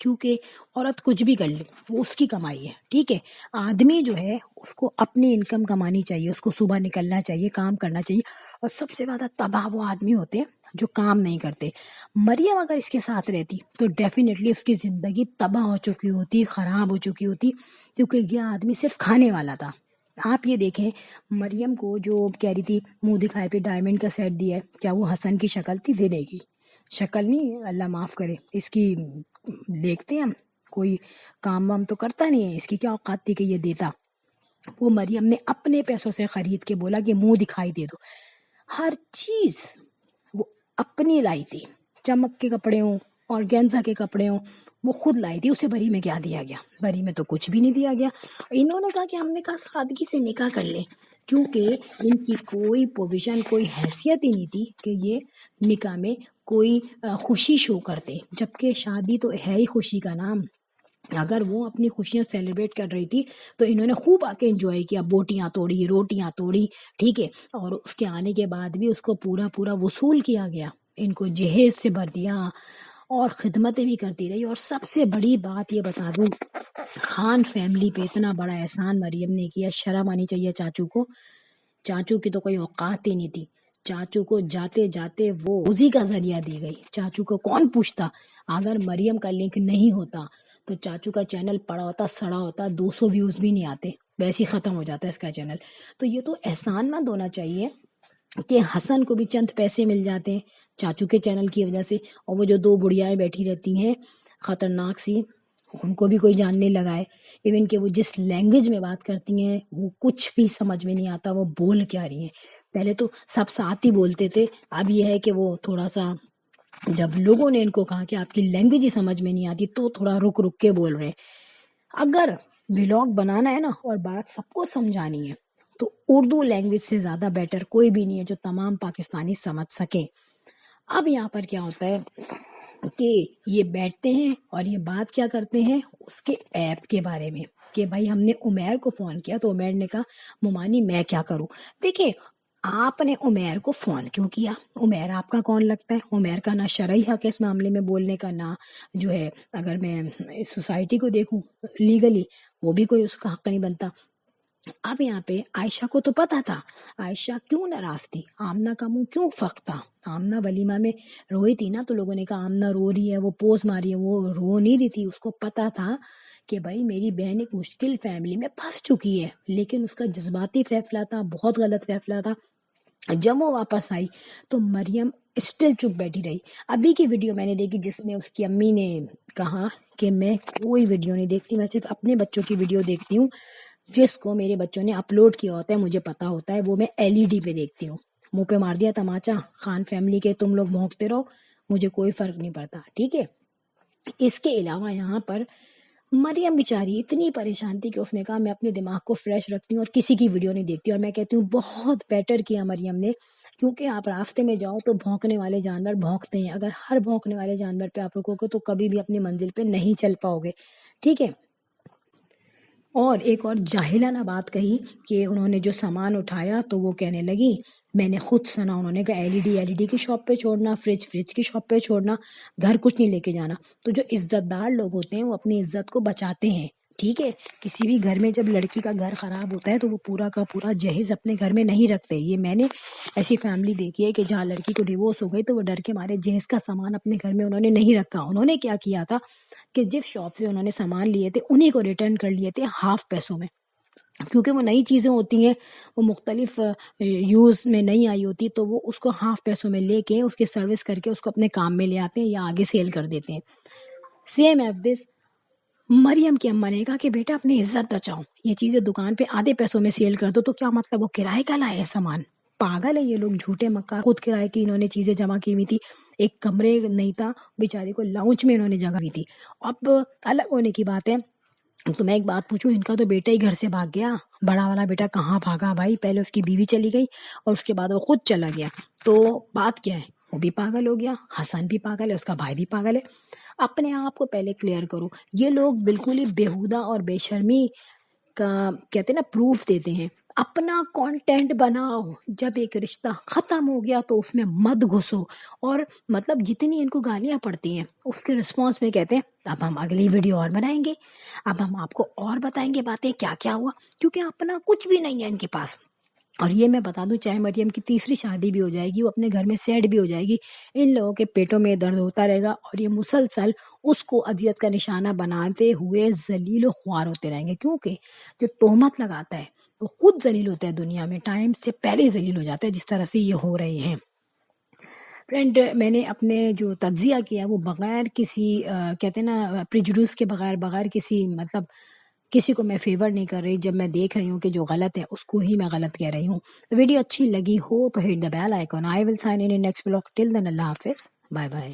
کیونکہ عورت کچھ بھی کر لے وہ اس کی کمائی ہے، ٹھیک ہے. آدمی جو ہے اس کو اپنی انکم کمانی چاہیے، اس کو صبح نکلنا چاہیے، کام کرنا چاہیے. اور سب سے زیادہ تباہ وہ آدمی ہوتے ہیں جو کام نہیں کرتے. مریم اگر اس کے ساتھ رہتی تو ڈیفینیٹلی اس کی زندگی تباہ ہو چکی ہوتی، خراب ہو چکی ہوتی، کیونکہ یہ آدمی صرف کھانے والا تھا. آپ یہ دیکھیں مریم کو جو کہہ رہی تھی منہ دکھائے پہ ڈائمنڈ کا سیٹ دیا ہے، کیا وہ حسن کی شکل تھی دینے کی؟ شکل نہیں، اللہ معاف کرے. اس کی دیکھتے ہیں ہم، کوئی کام وام تو کرتا نہیں ہے، اس کی کیا اوقات تھی کہ یہ دیتا؟ وہ مریم نے اپنے پیسوں سے خرید کے بولا کہ منہ دکھائی دے دو. ہر چیز وہ اپنی لائی تھی، چمک کے کپڑے ہوں اور گینزا کے کپڑے ہوں وہ خود لائی تھی. اسے بری میں کیا دیا گیا؟ بری میں تو کچھ بھی نہیں دیا گیا. انہوں نے کہا کہ ہم نے کہا سادگی سے نکاح کر لیں، کیونکہ ان کی کوئی پوزیشن، کوئی حیثیت ہی نہیں تھی کہ یہ نکاح میں کوئی خوشی شو کرتے، جبکہ شادی تو ہے ہی خوشی کا نام. اگر وہ اپنی خوشیاں سیلیبریٹ کر رہی تھی تو انہوں نے خوب آ کے انجوائے کیا، بوٹیاں توڑی، روٹیاں توڑی، ٹھیک ہے. اور اس کے آنے کے بعد بھی اس کو پورا وصول کیا گیا، ان کو جہیز سے بھر دیا اور خدمتیں بھی کرتی رہی. اور سب سے بڑی بات یہ بتا دوں، خان فیملی پہ اتنا بڑا احسان مریم نے کیا، شرم آنی چاہیے چاچو کو. چاچو کی تو کوئی اوقات ہی نہیں تھی. چاچو کو جاتے جاتے وہ روزی کا ذریعہ دی گئی. چاچو کو کون پوچھتا؟ اگر مریم کا لنک نہیں ہوتا تو چاچو کا چینل پڑا ہوتا، سڑا ہوتا، 200 ویوز بھی نہیں آتے، ویسے ہی ختم ہو جاتا ہے اس کا چینل. تو یہ تو احسان مند ہونا چاہیے کہ حسن کو بھی چند پیسے مل جاتے ہیں چاچو کے چینل کی وجہ سے. اور وہ جو 2 بڑھیائیں بیٹھی رہتی ہیں خطرناک سی، ان کو بھی کوئی جاننے لگا ہے. ایون کہ وہ جس لینگویج میں بات کرتی ہیں وہ کچھ بھی سمجھ میں نہیں آتا وہ بول کیا رہی ہیں. پہلے تو سب ساتھ ہی بولتے تھے، اب یہ ہے کہ وہ تھوڑا سا، جب لوگوں نے ان کو کہا کہ آپ کی لینگویج ہی سمجھ میں نہیں آتی تو تھوڑا رک کے بول رہے ہیں. اگر ولاگ بنانا ہے نا اور بات سب کو سمجھانی ہے تو اردو لینگویج سے زیادہ بیٹر کوئی بھی نہیں ہے جو تمام پاکستانی سمجھ سکیں. اب یہاں پر کیا ہوتا ہے کہ یہ بیٹھتے ہیں اور یہ بات کیا کرتے ہیں اس کے ایپ کے بارے میں، کہ بھائی ہم نے عمیر کو فون کیا تو عمیر نے کہا ممانی میں کیا کروں. دیکھیں آپ نے عمیر کو فون کیوں کیا؟ عمیر آپ کا کون لگتا ہے؟ عمیر کا نہ شرعی حق ہے اس معاملے میں بولنے کا، نہ جو ہے اگر میں سوسائٹی کو دیکھوں لیگلی وہ بھی کوئی اس کا حق نہیں بنتا. اب یہاں پہ عائشہ کو تو پتا تھا، عائشہ کیوں ناراض تھی، آمنہ کا منہ کیوں فق تھا. آمنہ ولیمہ میں روئی تھی نا تو لوگوں نے کہا آمنہ رو رہی ہے، وہ پوز ماری ہے، وہ رو نہیں رہی تھی. اس کو پتا تھا کہ بھائی میری بہن ایک مشکل فیملی میں پھنس چکی ہے، لیکن اس کا جذباتی فیصلہ تھا، بہت غلط فیصلہ تھا. جب وہ واپس آئی تو مریم اسٹل چپ بیٹھی رہی. ابھی کی ویڈیو میں نے دیکھی جس میں اس کی امی نے کہا کہ میں کوئی ویڈیو نہیں دیکھتی، میں صرف اپنے بچوں کی ویڈیو دیکھتی ہوں، جس کو میرے بچوں نے اپلوڈ کیا ہوتا ہے مجھے پتا ہوتا ہے، وہ میں LED پہ دیکھتی ہوں. منہ پہ مار دیا تماچا خان فیملی کے، تم لوگ بھونکتے رہو، مجھے کوئی فرق نہیں پڑتا، ٹھیک ہے. اس کے علاوہ یہاں پر مریم بیچاری اتنی پریشان تھی کہ اس نے کہا میں اپنے دماغ کو فریش رکھتی ہوں اور کسی کی ویڈیو نہیں دیکھتی. اور میں کہتی ہوں بہت بیٹر کیا مریم نے، کیونکہ آپ راستے میں جاؤ تو بھونکنے والے جانور بھونکتے ہیں، اگر ہر بھونکنے والے جانور پہ آپ رکو گے تو کبھی بھی اپنی منزل پہ نہیں چل پاؤ گے، ٹھیک ہے. اور ایک اور جاہلانہ بات کہی کہ انہوں نے جو سامان اٹھایا تو وہ کہنے لگی میں نے خود سنا، انہوں نے کہا LED کی شاپ پہ چھوڑنا، فریج کی شاپ پہ چھوڑنا، گھر کچھ نہیں لے کے جانا. تو جو عزت دار لوگ ہوتے ہیں وہ اپنی عزت کو بچاتے ہیں، ٹھیک ہے. کسی بھی گھر میں جب لڑکی کا گھر خراب ہوتا ہے تو وہ پورا کا پورا جہیز اپنے گھر میں نہیں رکھتے. یہ میں نے ایسی فیملی دیکھی ہے کہ جہاں لڑکی کو ڈیورس ہو گئی تو وہ ڈر کے مارے جہیز کا سامان اپنے گھر میں انہوں نے نہیں رکھا. انہوں نے کیا کیا تھا کہ جس شاپ سے انہوں نے سامان لیے تھے انہیں کو ریٹرن کر لیے تھے ہاف پیسوں میں، کیونکہ وہ نئی چیزیں ہوتی ہیں، وہ مختلف یوز میں نہیں آئی ہوتی، تو وہ اس کو ہاف پیسوں میں لے کے اس کی سروس کر کے اس کو اپنے کام میں لے آتے ہیں یا آگے سیل کر دیتے ہیں. سیم ایز دس مریم کی اماں نے کہا کہ بیٹا اپنی عزت بچاؤ، یہ چیزیں دکان پہ آدھے پیسوں میں سیل کر دو. تو کیا مطلب وہ کرائے کا لائے سامان؟ پاگل ہے یہ لوگ، جھوٹے مکار. خود کرائے کی انہوں نے چیزیں جمع کی ہوئی تھی، ایک کمرے نہیں تھا بیچارے کو، لاؤنج میں انہوں نے جگہ دی تھی. اب الگ ہونے کی بات ہے. تو میں ایک بات پوچھوں، ان کا تو بیٹا ہی گھر سے بھاگ گیا، بڑا والا بیٹا کہاں بھاگا بھائی؟ پہلے اس کی بیوی چلی گئی اور اس کے بعد وہ خود چلا گیا. تو بات کیا ہے؟ وہ بھی پاگل ہو گیا، حسن بھی پاگل ہے، اس کا بھائی بھی پاگل ہے. اپنے آپ کو پہلے کلیئر کرو. یہ لوگ بالکل ہی بیہودہ اور بے شرمی کا کہتے ہیں نا پروف دیتے ہیں. اپنا کانٹینٹ بناؤ. جب ایک رشتہ ختم ہو گیا تو اس میں مت گھسو. اور مطلب جتنی ان کو گالیاں پڑتی ہیں اس کے رسپانس میں کہتے ہیں اب ہم اگلی ویڈیو اور بنائیں گے، اب ہم آپ کو اور بتائیں گے باتیں کیا کیا ہوا، کیونکہ اپنا کچھ بھی نہیں ہے ان کے پاس. اور یہ میں بتا دوں، چاہے مریم کی تیسری شادی بھی ہو جائے گی، وہ اپنے گھر میں سیٹ بھی ہو جائے گی، ان لوگوں کے پیٹوں میں درد ہوتا رہے گا اور یہ مسلسل اس کو اذیت کا نشانہ بناتے ہوئے ذلیل و خوار ہوتے رہیں گے. کیونکہ جو تہمت لگاتا ہے وہ خود ذلیل ہوتا ہے، دنیا میں ٹائم سے پہلے ذلیل ہو جاتا ہے، جس طرح سے یہ ہو رہے ہیں. فرینڈ، میں نے اپنے جو تجزیہ کیا وہ بغیر کسی کہتے ہیں نا پریجوڈیوس کے، بغیر کسی مطلب کسی کو میں فیور نہیں کر رہی. جب میں دیکھ رہی ہوں کہ جو غلط ہے اس کو ہی میں غلط کہہ رہی ہوں. ویڈیو اچھی لگی ہو تو hit the bell icon. I will sign in next blog. Till then اللہ حافظ، بائے بائے.